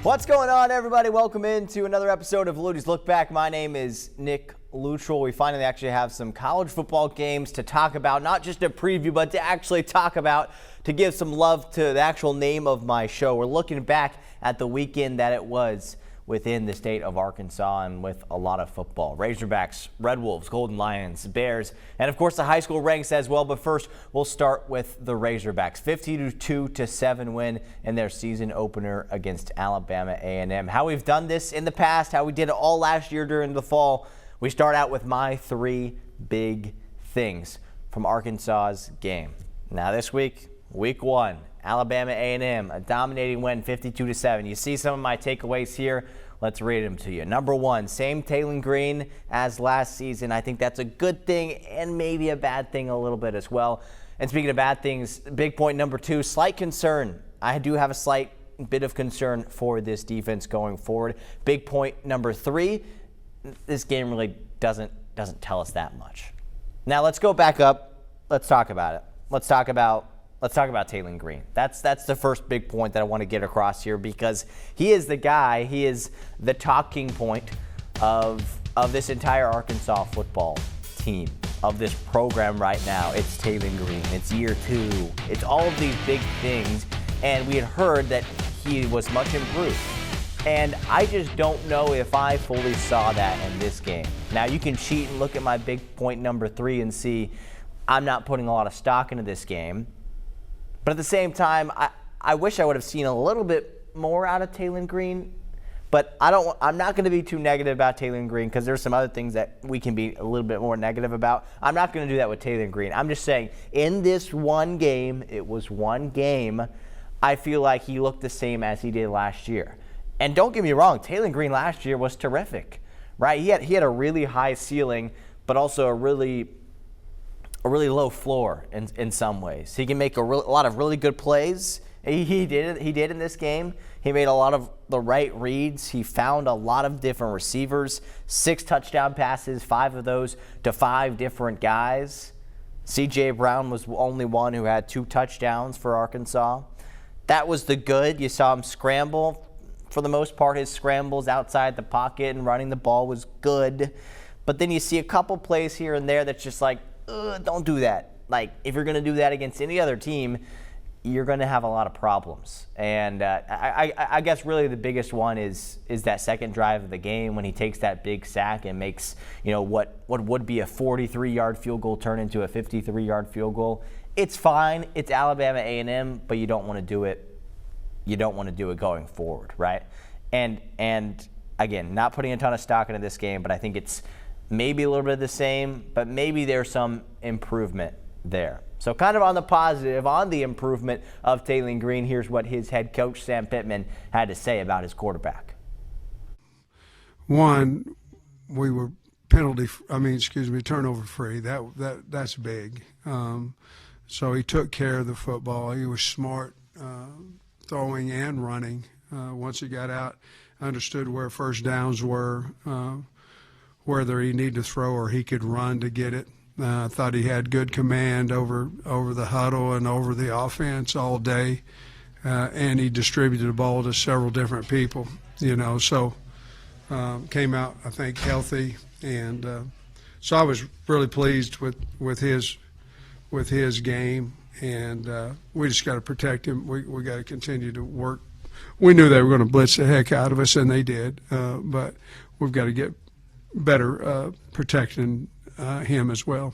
What's going on, everybody? Welcome into another episode of Luttie's Look Back. My name is Nick Luttrell. We finally actually have some college football games to talk about, not just a preview, but to actually talk about, to give some love to the actual name of my show. We're looking back at the weekend that it was within the state of Arkansas and with a lot of football. Razorbacks, Red Wolves, Golden Lions, Bears, and of course the high school ranks as well. But first, we'll start with the Razorbacks. 52-7 win in their season opener against Alabama A&M. How we've done this in the past, how we did it all last year during the fall. We start out with my three big things from Arkansas's game. Now this week, week one, Alabama A&M, a dominating win, 52-7. You see some of my takeaways here. Let's read them to you. Number one, same Taylen Green as last season. I think that's a good thing and maybe a bad thing a little bit as well. And speaking of bad things, big point number two, slight concern. I do have a slight bit of concern for this defense going forward. Big point number three, this game really doesn't tell us that much. Now let's go back up. Let's talk about it. Let's talk about Taylen Green. That's the first big point that I want to get across here, because he is the guy, he is the talking point of this entire Arkansas football team, of this program right now. It's Taylen Green. It's year two. It's all of these big things, and we had heard that he was much improved. And I just don't know if I fully saw that in this game. Now you can cheat and look at my big point number three and see I'm not putting a lot of stock into this game. But at the same time, I wish I would have seen a little bit more out of Taylen Green. But I'm not going to be too negative about Taylen Green, because there's some other things that we can be a little bit more negative about. I'm not going to do that with Taylen Green. I'm just saying, in this one game, it was one game, I feel like he looked the same as he did last year. And don't get me wrong, Taylen Green last year was terrific, right? He had a really high ceiling, but also a really low floor in some ways. He can make a lot of really good plays. He did in this game. He made a lot of the right reads. He found a lot of different receivers. 6 touchdown passes, 5 of those to 5 different guys. C.J. Brown was the only one who had 2 touchdowns for Arkansas. That was the good. You saw him scramble. For the most part, his scrambles outside the pocket and running the ball was good. But then you see a couple plays here and there that's just like, don't do that. Like, if you're going to do that against any other team, you're going to have a lot of problems. And I guess really the biggest one is that second drive of the game, when he takes that big sack and makes, what would be a 43-yard field goal turn into a 53-yard field goal. It's fine. It's Alabama A&M, but you don't want to do it. You don't want to do it going forward, right? And again, not putting a ton of stock into this game, but I think it's maybe a little bit of the same, but maybe there's some improvement there. So kind of on the positive, on the improvement of Taylen Green, here's what his head coach, Sam Pittman, had to say about his quarterback. One, we were turnover free. That's big. So he took care of the football. He was smart, throwing and running. Once he got out, understood where first downs were, whether he needed to throw or he could run to get it. I thought he had good command over the huddle and over the offense all day, and he distributed the ball to several different people. So came out, I think, healthy, and so I was really pleased with his game. And we just got to protect him. We got to continue to work. We knew they were going to blitz the heck out of us, and they did. But we've got to get better protecting him as well.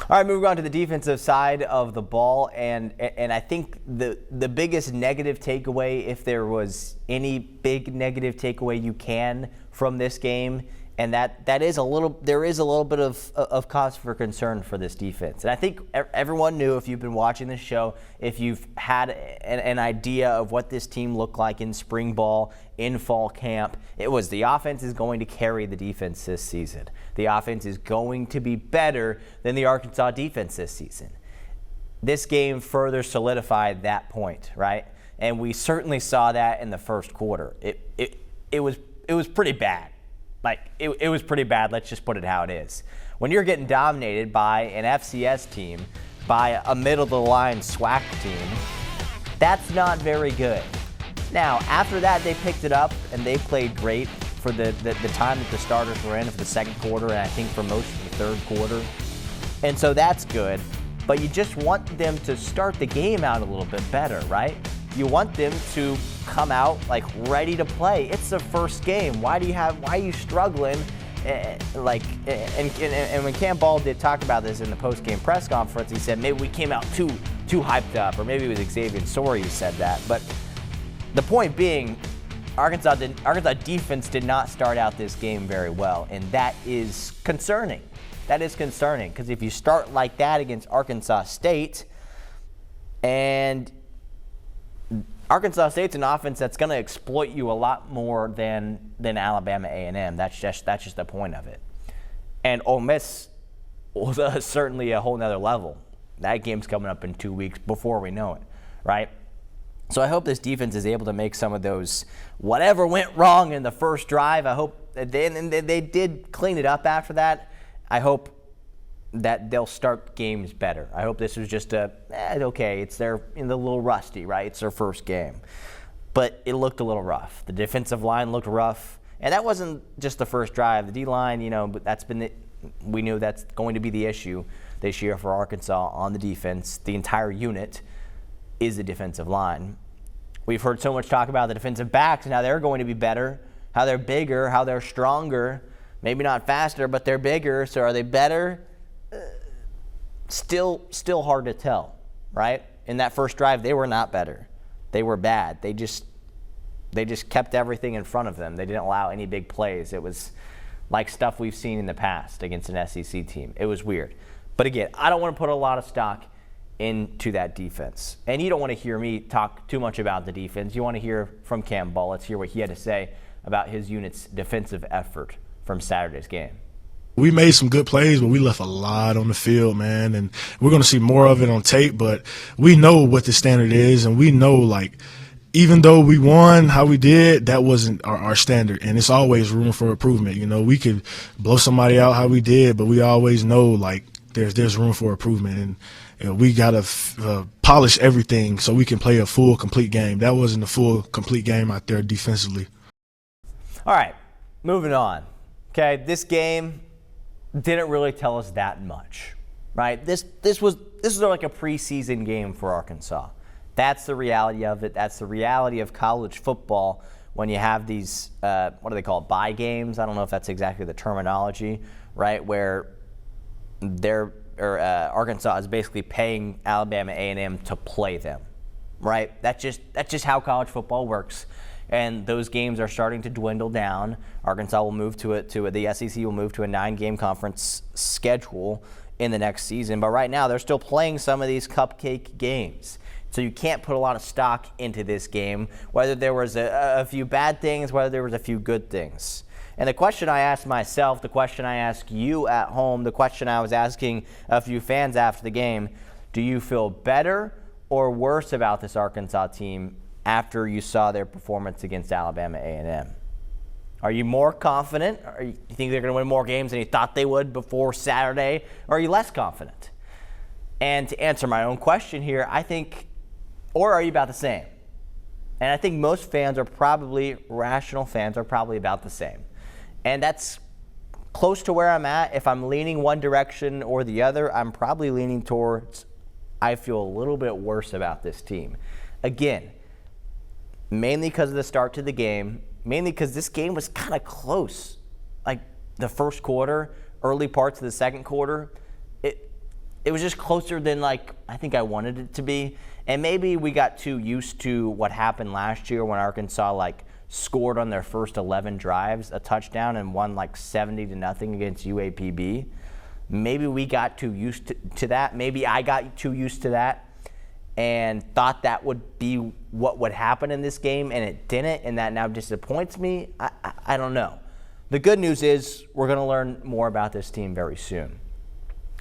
All right, moving on to the defensive side of the ball, and I think the biggest negative takeaway, if there was any big negative takeaway you can from this game, and there is a little bit of cause for concern for this defense. And I think everyone knew, if you've been watching this show, if you've had an idea of what this team looked like in spring ball, in fall camp, it was the offense is going to carry the defense this season. The offense is going to be better than the Arkansas defense this season. This game further solidified that point, right? And we certainly saw that in the first quarter. It was pretty bad. It was pretty bad. Let's just put it how it is. When you're getting dominated by an FCS team, by a middle-of-the-line SWAC team, that's not very good. Now, after that, they picked it up, and they played great for the time that the starters were in for the second quarter, and I think for most of the third quarter. And so that's good. But you just want them to start the game out a little bit better, right? You want them to come out like ready to play. It's the first game. Why are you struggling? And when Cam Ball did talk about this in the post-game press conference, he said maybe we came out too hyped up, or maybe it was Xavier Sorey who said that. But the point being, Arkansas defense did not start out this game very well, and that is concerning. That is concerning, because if you start like that against Arkansas State, and Arkansas State's an offense that's going to exploit you a lot more than Alabama A&M. That's just the point of it. And Ole Miss was certainly a whole nother level. That game's coming up in 2 weeks before we know it, right? So I hope this defense is able to make some of those, whatever went wrong in the first drive, I hope they did clean it up after that. I hope that they'll start games better. I hope this was just okay, they're a little rusty, right? It's their first game. But it looked a little rough. The defensive line looked rough. And that wasn't just the first drive. The D-line, but we knew that's going to be the issue this year for Arkansas on the defense. The entire unit is the defensive line. We've heard so much talk about the defensive backs and how they're going to be better, how they're bigger, how they're stronger. Maybe not faster, but they're bigger. So are they better? Still hard to tell, right? In that first drive, they were not better. They were bad. They just kept everything in front of them. They didn't allow any big plays. It was like stuff we've seen in the past against an SEC team. It was weird. But again, I don't want to put a lot of stock into that defense. And you don't want to hear me talk too much about the defense. You want to hear from Cam Ball. Let's hear what he had to say about his unit's defensive effort from Saturday's game. We made some good plays, but we left a lot on the field, man. And we're going to see more of it on tape, but we know what the standard is, and we know, even though we won how we did, that wasn't our standard. And it's always room for improvement. We could blow somebody out how we did, but we always know, there's room for improvement. And we got to polish everything so we can play a full, complete game. That wasn't a full, complete game out there defensively. All right, moving on. Okay, this game didn't really tell us that much, right? This was like a preseason game for Arkansas. That's the reality of it. That's the reality of college football when you have these, what do they call it, bye games? I don't know if that's exactly the terminology, right? Where Arkansas is basically paying Alabama A&M to play them, right? That's just how college football works. And those games are starting to dwindle down. Arkansas will move the SEC will move to a 9-game conference schedule in the next season. But right now, they're still playing some of these cupcake games. So you can't put a lot of stock into this game, whether there was a few bad things, whether there was a few good things. And the question I asked myself, the question I asked you at home, the question I was asking a few fans after the game, do you feel better or worse about this Arkansas team after you saw their performance against Alabama A&M? Are you more confident? Or you think they're going to win more games than you thought they would before Saturday? Or are you less confident? And to answer my own question here, I think, or are you about the same? And I think most rational fans are probably about the same. And that's close to where I'm at. If I'm leaning one direction or the other, I'm probably leaning towards I feel a little bit worse about this team. Again, mainly because of the start to the game, mainly because this game was kind of close. Like the first quarter, early parts of the second quarter, it was just closer than I think I wanted it to be. And maybe we got too used to what happened last year when Arkansas scored on their first 11 drives a touchdown and won 70-0 against UAPB. Maybe we got too used to that. Maybe I got too used to that and thought that would be what would happen in this game, and it didn't, and that now disappoints me. I don't know. The good news is we're going to learn more about this team very soon.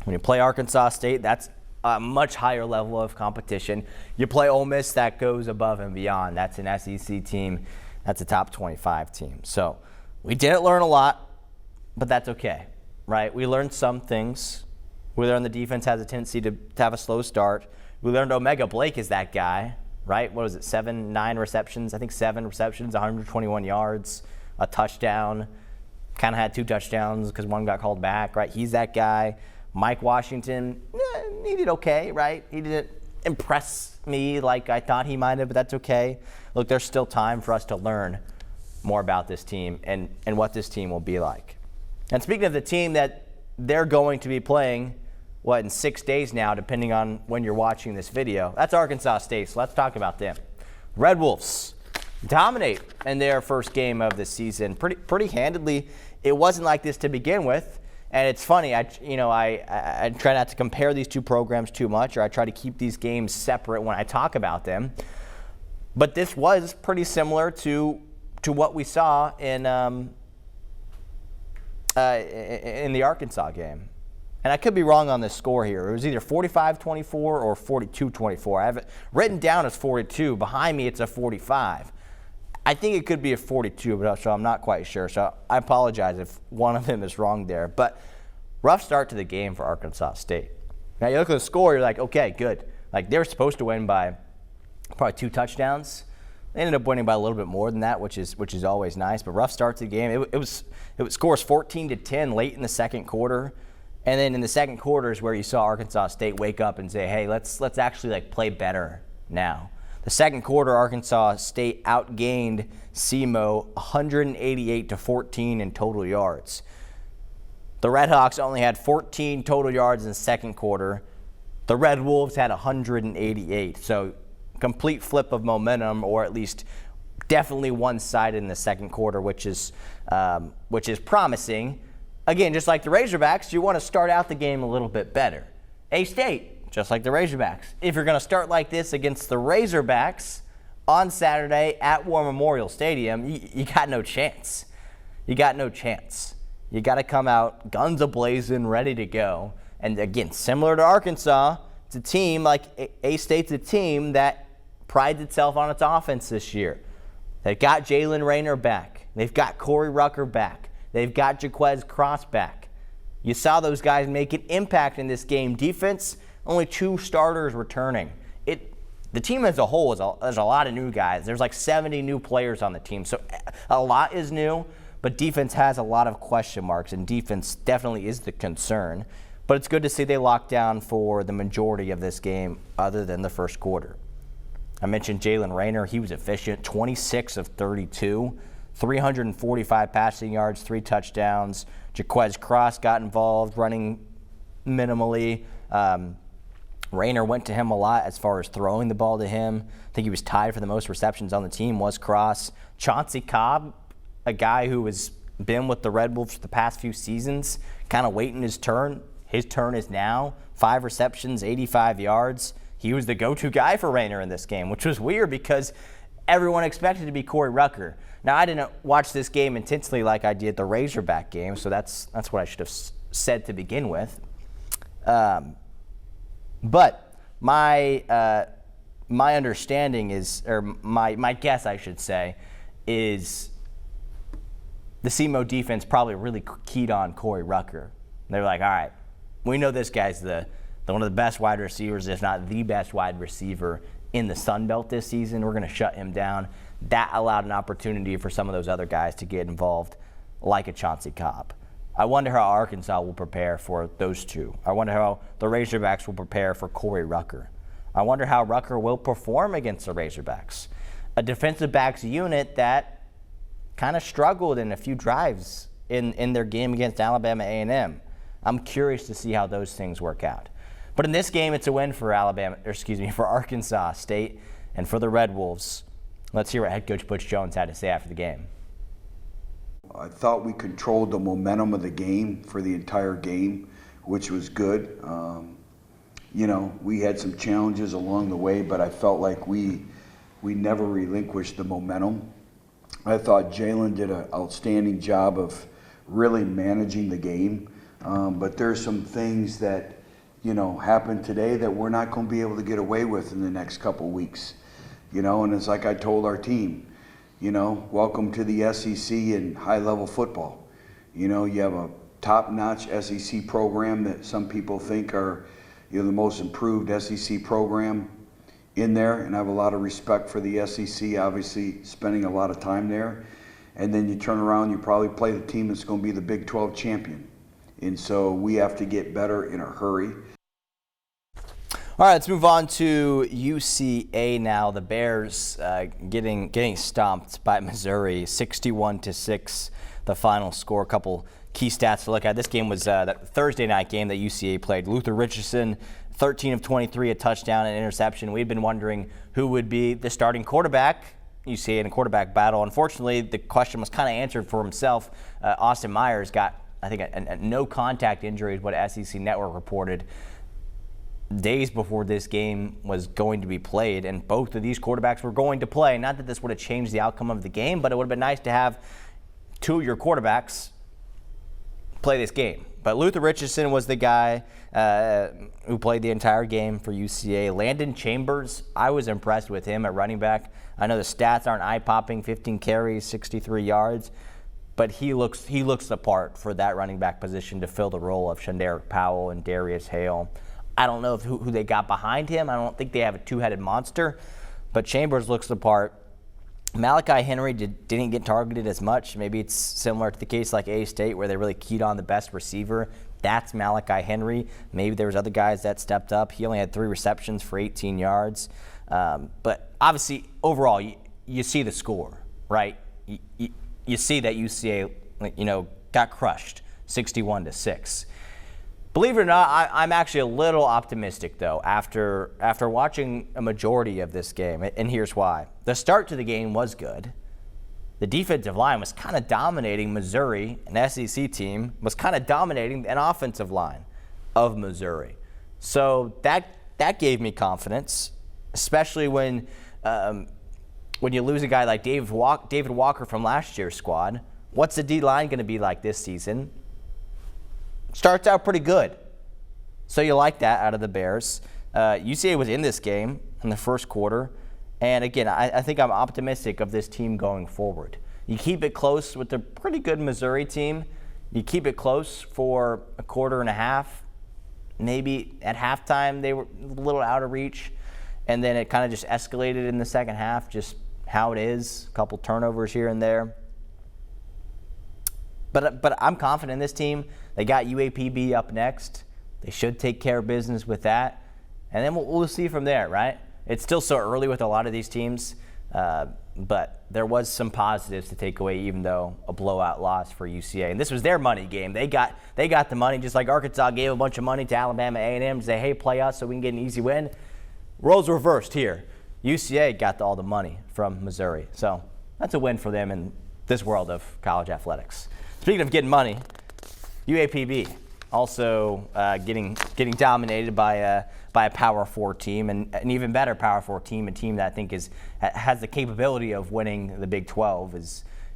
When you play Arkansas State, that's a much higher level of competition. You play Ole Miss, that goes above and beyond. That's an SEC team. That's a top 25 team. So we didn't learn a lot, but that's okay, right? We learned some things. We learned the defense has a tendency to have a slow start. We learned Omega Blake is that guy, right? What was it, 9 receptions? I think 7 receptions, 121 yards, a touchdown. Kind of had 2 touchdowns because one got called back, right? He's that guy. Mike Washington, he did okay, right? He didn't impress me like I thought he might have, but that's okay. Look, there's still time for us to learn more about this team and what this team will be like. And speaking of the team that they're going to be playing, in 6 days now, depending on when you're watching this video, that's Arkansas State, so let's talk about them. Red Wolves dominate in their first game of the season pretty handedly. It wasn't like this to begin with, and it's funny. I try not to compare these two programs too much, or I try to keep these games separate when I talk about them. But this was pretty similar to what we saw in the Arkansas game. And I could be wrong on this score here. It was either 45-24 or 42-24. I have it written down as 42. Behind me, it's a 45. I think it could be a 42, but so I'm not quite sure. So I apologize if one of them is wrong there. But rough start to the game for Arkansas State. Now you look at the score, you're like, okay, good. Like they were supposed to win by probably 2 touchdowns. They ended up winning by a little bit more than that, which is always nice. But rough start to the game. It was scores 14-10 late in the second quarter. And then in the second quarter is where you saw Arkansas State wake up and say, hey, let's actually play better now. The second quarter, Arkansas State outgained SEMO 188-14 in total yards. The Red Hawks only had 14 total yards in the second quarter. The Red Wolves had 188. So complete flip of momentum, or at least definitely one-sided in the second quarter, which is promising. Again, just like the Razorbacks, you want to start out the game a little bit better. A-State, just like the Razorbacks. If you're going to start like this against the Razorbacks on Saturday at War Memorial Stadium, you got no chance. You got no chance. You got to come out guns a-blazing, ready to go. And again, similar to Arkansas, it's a team like A-State's a team that prides itself on its offense this year. They've got Jalen Rayner back. They've got Corey Rucker back. They've got Jaquez Cross back. You saw those guys make an impact in this game. Defense, only 2 starters returning. The team as a whole, there's a lot of new guys. There's like 70 new players on the team. So a lot is new, but defense has a lot of question marks, and defense definitely is the concern. But it's good to see they locked down for the majority of this game other than the first quarter. I mentioned Jalen Rayner. He was efficient, 26 of 32. 345 passing yards, 3 touchdowns. Jaquez Cross got involved, running minimally. Rayner went to him a lot as far as throwing the ball to him. I think he was tied for the most receptions on the team was Cross. Chauncey Cobb, a guy who has been with the Red Wolves for the past few seasons, kind of waiting his turn. His turn is now. 5 receptions, 85 yards. He was the go-to guy for Rayner in this game, which was weird because everyone expected to be Corey Rucker. Now, I didn't watch this game intensely like I did the Razorback game, so that's what I should have said to begin with. But my understanding is, or my guess, I should say, is the SEMO defense probably really keyed on Corey Rucker. They're like, all right, we know this guy's one of the best wide receivers, if not the best wide receiver in the Sun Belt this season. We're going to shut him down. That allowed an opportunity for some of those other guys to get involved, like a Chauncey Cobb. I wonder how Arkansas will prepare for those two. I wonder how the Razorbacks will prepare for Corey Rucker. I wonder how Rucker will perform against the Razorbacks, a defensive backs unit that kind of struggled in a few drives in their game against Alabama A&M. I'm curious to see how those things work out. But in this game, it's a win for for Arkansas State and for the Red Wolves. Let's hear what head coach Butch Jones had to say after the game. I thought we controlled the momentum of the game for the entire game, which was good. We had some challenges along the way, but I felt like we never relinquished the momentum. I thought Jalen did an outstanding job of really managing the game, but there's some things that happened today that we're not going to be able to get away with in the next couple weeks. And it's like I told our team, welcome to the SEC and high-level football. You have a top-notch SEC program that some people think are the most improved SEC program in there, and I have a lot of respect for the SEC, obviously spending a lot of time there. And then you turn around, you probably play the team that's going to be the Big 12 champion. And so we have to get better in a hurry. All right, let's move on to UCA now. The Bears getting stomped by Missouri, 61-6, the final score. A couple key stats to look at. This game was that Thursday night game that UCA played. Luther Richardson, 13 of 23, a touchdown and interception. We'd been wondering who would be the starting quarterback, UCA in a quarterback battle. Unfortunately, the question was kind of answered for himself. Austin Myers got, I think, a no-contact injury is what SEC Network reported days before this game was going to be played, and both of these quarterbacks were going to play. Not that this would have changed the outcome of the game, but it would have been nice to have two of your quarterbacks play this game. But Luther Richardson was the guy who played the entire game for UCA. Landon Chambers, I was impressed with him at running back. I know the stats aren't eye-popping, 15 carries, 63 yards, but he looks the part for that running back position to fill the role of Shandarick Powell and Darius Hale. I don't know who they got behind him. I don't think they have a two-headed monster, but Chambers looks the part. Malachi Henry didn't get targeted as much. Maybe it's similar to the case like A-State where they really keyed on the best receiver. That's Malachi Henry. Maybe there was other guys that stepped up. He only had 3 receptions for 18 yards. But obviously, overall, you see the score, right? You see that UCA, got crushed, 61-6. Believe it or not, I'm actually a little optimistic, though, after watching a majority of this game, and here's why. The start to the game was good. The defensive line was kind of dominating Missouri. An SEC team was kind of dominating an offensive line of Missouri. So that gave me confidence, especially when you lose a guy like David Walker from last year's squad. What's the D-line going to be like this season? Starts out pretty good. So you like that out of the Bears. UCA was in this game in the first quarter. And again, I think I'm optimistic of this team going forward. You keep it close with a pretty good Missouri team. You keep it close for a quarter and a half. Maybe at halftime they were a little out of reach. And then it kind of just escalated in the second half, just how it is. A couple turnovers here and there. But I'm confident in this team. They got UAPB up next. They should take care of business with that. And then we'll see from there, right? It's still so early with a lot of these teams. But there was some positives to take away, even though a blowout loss for UCA. And this was their money game. They got the money, just like Arkansas gave a bunch of money to Alabama A&M to say, hey, play us so we can get an easy win. Roles reversed here. UCA got all the money from Missouri. So that's a win for them in this world of college athletics. Speaking of getting money, UAPB also getting dominated by a Power 4 team, and an even better Power 4 team, a team that I think has the capability of winning the Big 12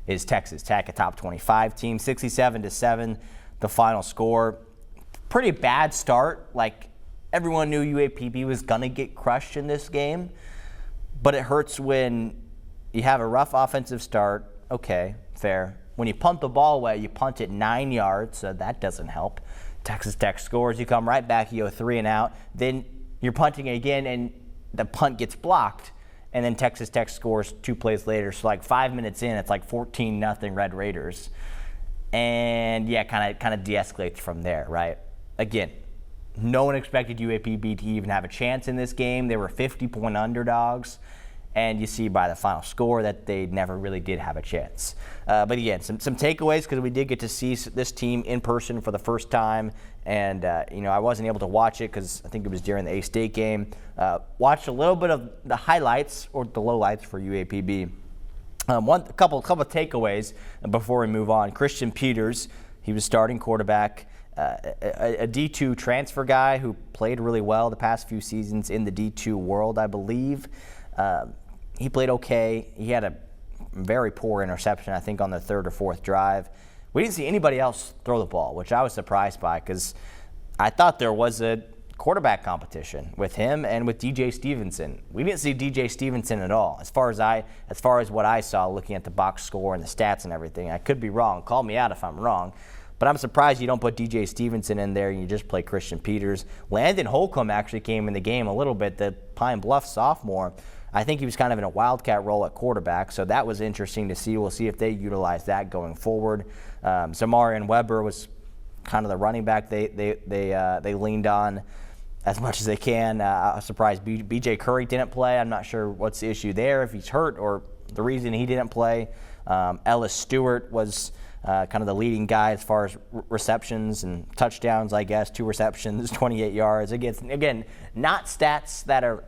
is Texas Tech, a top 25 team, 67-7, the final score. Pretty bad start. Like, everyone knew UAPB was gonna get crushed in this game, but it hurts when you have a rough offensive start. Okay, fair. When you punt the ball away, you punt it 9 yards, so that doesn't help. Texas Tech scores, you come right back, you go 3 and out. Then you're punting again, and the punt gets blocked, and then Texas Tech scores 2 plays later. So like 5 minutes in, it's like 14-0 Red Raiders. And yeah, kind of de-escalates from there, right? Again, no one expected UAPB to even have a chance in this game. They were 50-point underdogs. And you see by the final score that they never really did have a chance. But again, some takeaways, because we did get to see this team in person for the first time. And, I wasn't able to watch it because I think it was during the A-State game. Watched a little bit of the highlights or the lowlights for UAPB. A couple of takeaways before we move on. Christian Peters, he was starting quarterback. A D2 transfer guy who played really well the past few seasons in the D2 world, I believe. He played okay. He had a very poor interception, I think, on the 3rd or 4th drive. We didn't see anybody else throw the ball, which I was surprised by because I thought there was a quarterback competition with him and with DJ Stevenson. We didn't see DJ Stevenson at all, as far as what I saw looking at the box score and the stats and everything. I could be wrong. Call me out if I'm wrong. But I'm surprised you don't put DJ Stevenson in there and you just play Christian Peters. Landon Holcomb actually came in the game a little bit, the Pine Bluff sophomore. I think he was kind of in a wildcat role at quarterback, so that was interesting to see. We'll see if they utilize that going forward. Zamarian Weber was kind of the running back they leaned on as much as they can. I'm surprised BJ Curry didn't play. I'm not sure what's the issue there, if he's hurt or the reason he didn't play. Ellis Stewart was kind of the leading guy as far as receptions and touchdowns, I guess. 2 receptions, 28 yards. Again, not stats that are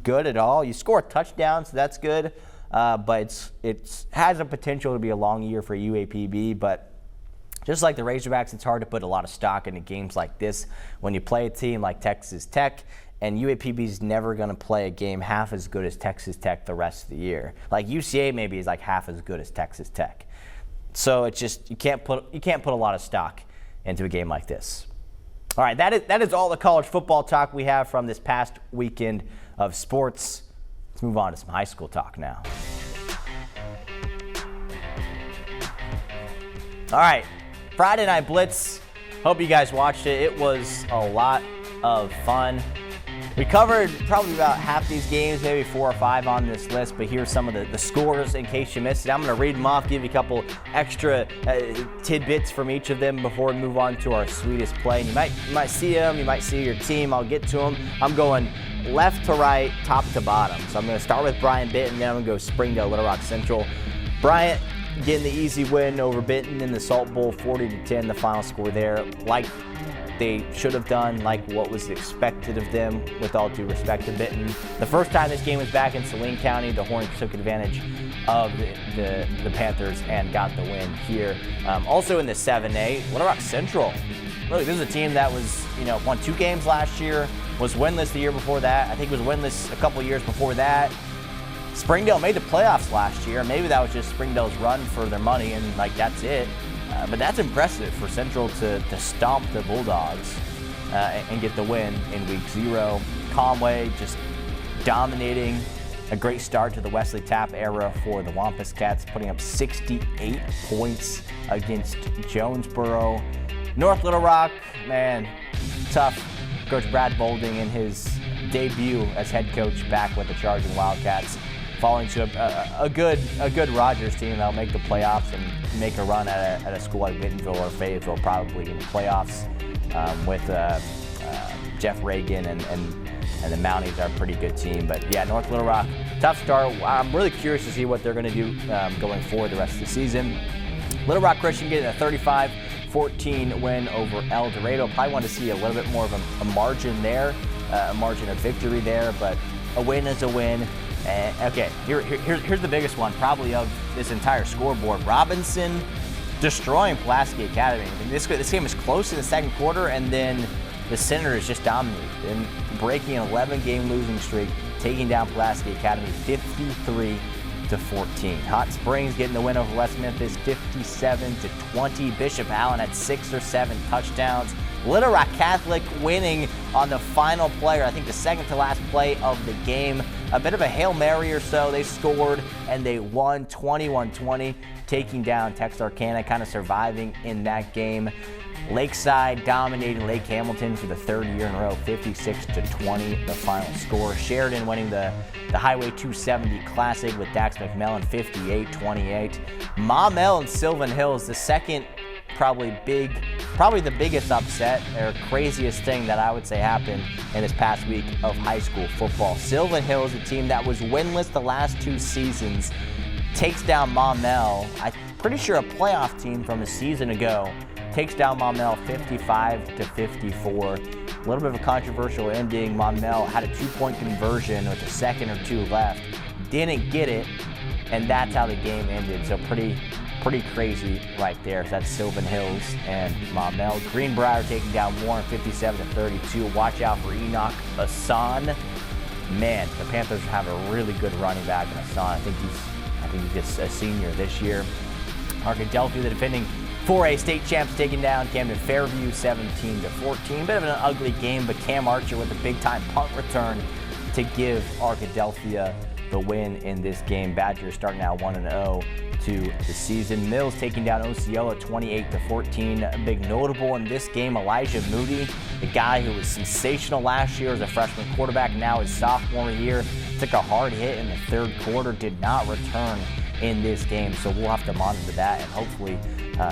good at all. You score touchdowns, so that's good, but it has a potential to be a long year for UAPB. But just like the Razorbacks, it's hard to put a lot of stock into games like this when you play a team like Texas Tech, and UAPB is never going to play a game half as good as Texas Tech the rest of the year. Like UCA maybe is like half as good as Texas Tech. So it's just you can't put a lot of stock into a game like this. All right, that is all the college football talk we have from this past weekend of sports. Let's move on to some high school talk now. All right, Friday Night Blitz. Hope you guys watched it. It was a lot of fun. We covered probably about half these games, maybe 4 or 5 on this list, but here's some of the scores in case you missed it. I'm going to read them off, give you a couple extra tidbits from each of them before we move on to our sweetest play. And you might see them, you might see your team. I'll get to them. I'm going left to right, top to bottom. So I'm going to start with Bryant Benton, then I'm going to go Springdale, Little Rock Central. Bryant getting the easy win over Benton in the Salt Bowl, 40-10, the final score there. Like they should have done, like what was expected of them, with all due respect to Benton. The first time this game was back in Saline County, the Hornets took advantage of the Panthers and got the win here. Also in the 7A, Little Rock Central. Look, this is a team that was, won 2 games last year, was winless the year before that. I think it was winless a couple years before that. Springdale made the playoffs last year. Maybe that was just Springdale's run for their money, and that's it. But that's impressive for Central to stomp the Bulldogs and get the win in week 0. Conway just dominating. A great start to the Wesley Tapp era for the Wampus Cats, putting up 68 points against Jonesboro. North Little Rock, man, tough. Coach Brad Bolding in his debut as head coach back with the Charging Wildcats, falling to a good Rogers team that'll make the playoffs and make a run at a school like Bentonville or Fayetteville, probably in the playoffs, with Jeff Reagan and the Mounties are a pretty good team. But yeah, North Little Rock, tough start. I'm really curious to see what they're going to do going forward the rest of the season. Little Rock Christian getting a 35-14 win over El Dorado. Probably want to see a little bit more of a margin there, a margin of victory there, but a win is a win. Okay, here's the biggest one probably of this entire scoreboard. Robinson destroying Pulaski Academy. I mean, this game is close in the second quarter, and then the Senators just dominated and breaking an 11-game losing streak, taking down Pulaski Academy 53-14. Hot Springs getting the win over West Memphis 57-20. Bishop Allen had 6 or 7 touchdowns. Little Rock Catholic winning on the final play, or I think the second to last play of the game. A bit of a Hail Mary or so. They scored and they won 21-20, taking down Texarkana, kind of surviving in that game. Lakeside dominating Lake Hamilton for the 3rd year in a row, 56-20, the final score. Sheridan winning the Highway 270 Classic with Dax McMillan, 58-28. Maumelle and Sylvan Hills, the second probably the biggest upset or craziest thing that I would say happened in this past week of high school football. Sylvan Hills, a team that was winless the last 2 seasons, takes down Maumelle. I'm pretty sure a playoff team from a season ago, takes down Maumelle 55-54. A little bit of a controversial ending. Maumelle had a 2-point conversion with a second or 2 left, didn't get it, and that's how the game ended. So pretty crazy right there. So that's Sylvan Hills and Maumelle. Greenbrier taking down Warren 57-32. Watch out for Enoch Hassan. Man, the Panthers have a really good running back in Hassan. I think he's a senior this year. Arkadelphia, the defending 4A state champs, taking down Camden Fairview 17-14. Bit of an ugly game, but Cam Archer with a big-time punt return to give Arkadelphia the win in this game. Badgers starting out 1-0 to the season. Mills taking down Osceola 28-14. A big notable in this game, Elijah Moody, the guy who was sensational last year as a freshman quarterback, now his sophomore year, took a hard hit in the third quarter, did not return in this game, so we'll have to monitor that, and hopefully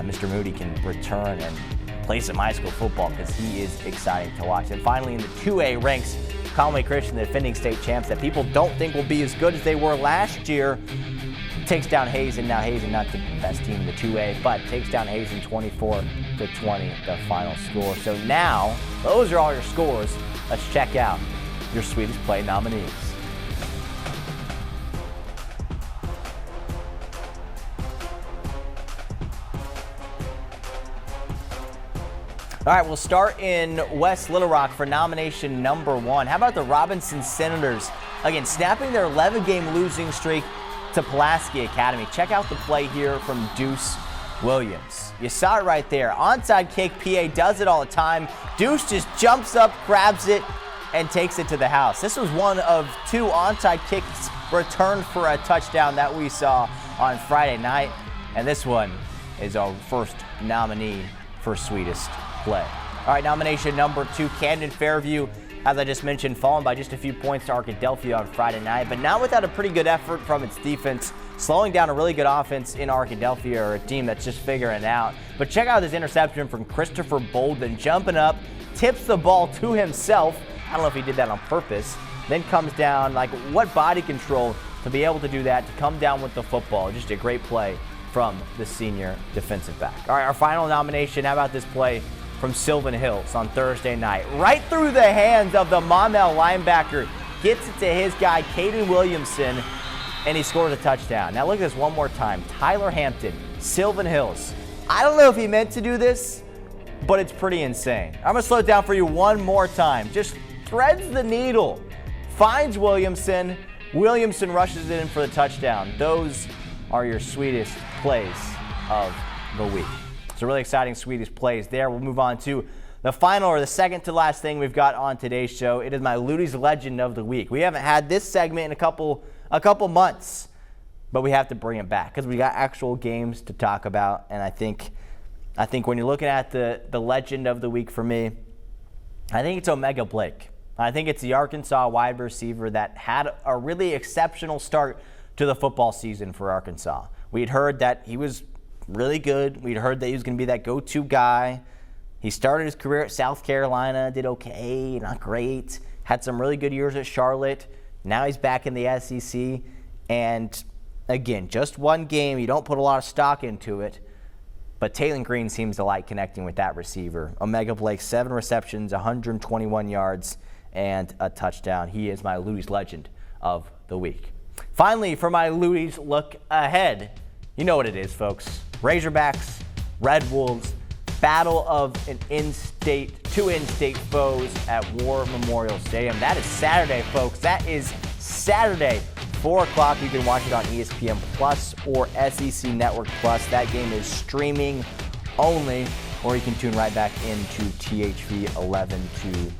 Mr. Moody can return and play some high school football because he is exciting to watch. And finally, in the 2A ranks, Conway Christian, the defending state champs that people don't think will be as good as they were last year, takes down Hazen. Now Hazen, not the best team in the 2A, but takes down Hazen 24-20, the final score. So now, those are all your scores. Let's check out your Sweetest Play nominees. All right, we'll start in West Little Rock for nomination number 1. How about the Robinson Senators? Again, snapping their 11-game losing streak to Pulaski Academy. Check out the play here from Deuce Williams. You saw it right there. Onside kick, PA does it all the time. Deuce just jumps up, grabs it, and takes it to the house. This was one of 2 onside kicks returned for a touchdown that we saw on Friday night. And this one is our first nominee for Sweetest Play. All right, nomination number 2, Camden Fairview. As I just mentioned, fallen by just a few points to Arkadelphia on Friday night, but now without a pretty good effort from its defense, slowing down a really good offense in Arkadelphia, or a team that's just figuring it out. But check out this interception from Christopher Bolden, jumping up, tips the ball to himself. I don't know if he did that on purpose. Then comes down, like, what body control to be able to do that, to come down with the football. Just a great play from the senior defensive back. All right, our final nomination, how about this play from Sylvan Hills on Thursday night? Right through the hands of the Maumelle linebacker, gets it to his guy, Caden Williamson, and he scores a touchdown. Now look at this one more time. Tyler Hampton, Sylvan Hills. I don't know if he meant to do this, but it's pretty insane. I'm gonna slow it down for you one more time. Just threads the needle, finds Williamson. Williamson rushes it in for the touchdown. Those are your Sweetest Plays of the week. So really exciting Sweetest Plays there. We'll move on to the final, or the second to last thing we've got on today's show. It is my Luttie's Legend of the Week. We haven't had this segment in a couple months, but we have to bring it back because we got actual games to talk about. And I think when you're looking at the Legend of the Week for me, I think it's Omega Blake. I think it's the Arkansas wide receiver that had a really exceptional start to the football season for Arkansas. We'd heard that he was really good. We'd heard that he was going to be that go-to guy. He started his career at South Carolina, did okay, not great. Had some really good years at Charlotte. Now he's back in the SEC. And again, just one game. You don't put a lot of stock into it. But Taylon Green seems to like connecting with that receiver. Omega Blake, 7 receptions, 121 yards, and a touchdown. He is my Luttie's Legend of the Week. Finally, for my Luttie's Look Ahead, you know what it is, folks. Razorbacks, Red Wolves, battle of two in-state foes at War Memorial Stadium. That is Saturday, folks. That is Saturday, 4 o'clock. You can watch it on ESPN Plus or SEC Network Plus. That game is streaming only, or you can tune right back into THV 11 to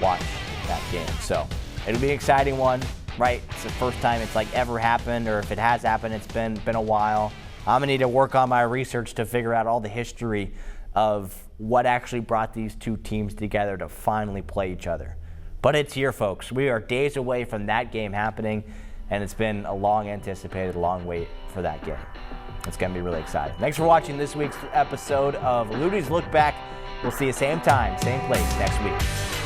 watch that game. So it'll be an exciting one, right? It's the first time it's like ever happened, or if it has happened, it's been a while. I'm going to need to work on my research to figure out all the history of what actually brought these two teams together to finally play each other. But it's here, folks. We are days away from that game happening, and it's been a long-anticipated, long wait for that game. It's going to be really exciting. Thanks for watching this week's episode of Luttie's Look Back. We'll see you same time, same place next week.